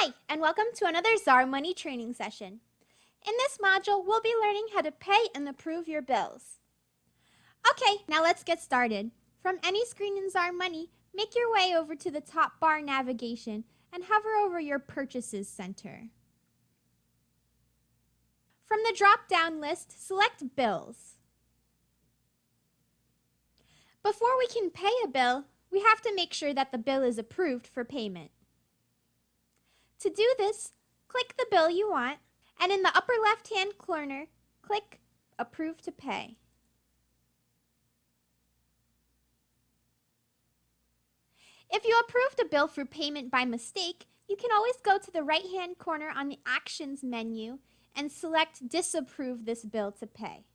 Hi, and welcome to another ZarMoney training session. In this module, we'll be learning how to pay and approve your bills. Okay, now let's get started. From any screen in ZarMoney, make your way over to the top bar navigation and hover over your Purchases Center. From the drop-down list, select Bills. Before we can pay a bill, we have to make sure that the bill is approved for payment. To do this, click the bill you want, and in the upper left-hand corner, click Approve to Pay. If you approved a bill for payment by mistake, you can always go to the right-hand corner on the Actions menu and select Disapprove this bill to pay.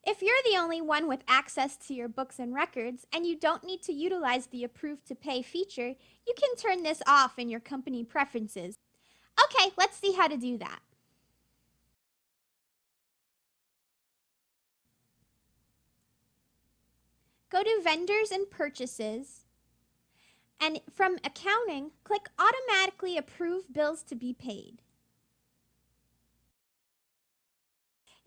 If you're the only one with access to your books and records and you don't need to utilize the Approve to Pay feature, you can turn this off in your company preferences. Okay, let's see how to do that. Go to Vendors and Purchases, and from Accounting, click Automatically Approve Bills to be Paid.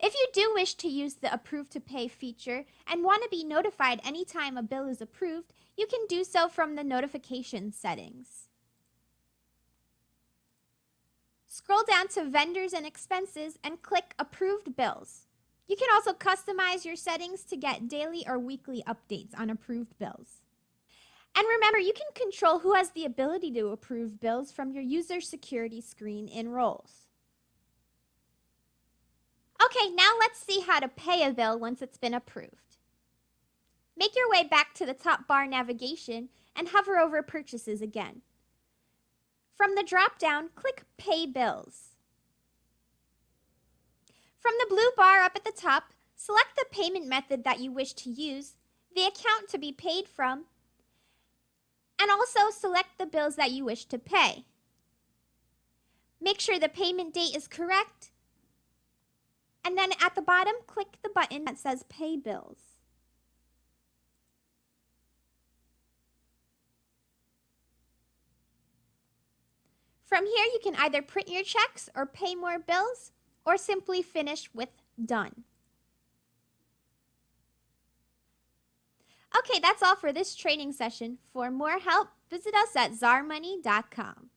If you do wish to use the Approve to Pay feature and want to be notified anytime a bill is approved, you can do so from the notification settings. Scroll down to Vendors and Expenses and click Approved Bills. You can also customize your settings to get daily or weekly updates on approved bills. And remember, you can control who has the ability to approve bills from your user security screen in Roles. Okay, now let's see how to pay a bill once it's been approved. Make your way back to the top bar navigation and hover over Purchases again. From the drop-down, click Pay Bills. From the blue bar up at the top, select the payment method that you wish to use, the account to be paid from, and also select the bills that you wish to pay. Make sure the payment date is correct, and then at the bottom, click the button that says Pay Bills. From here, you can either print your checks or pay more bills, or simply finish with Done. Okay, that's all for this training session. For more help, visit us at ZarMoney.com.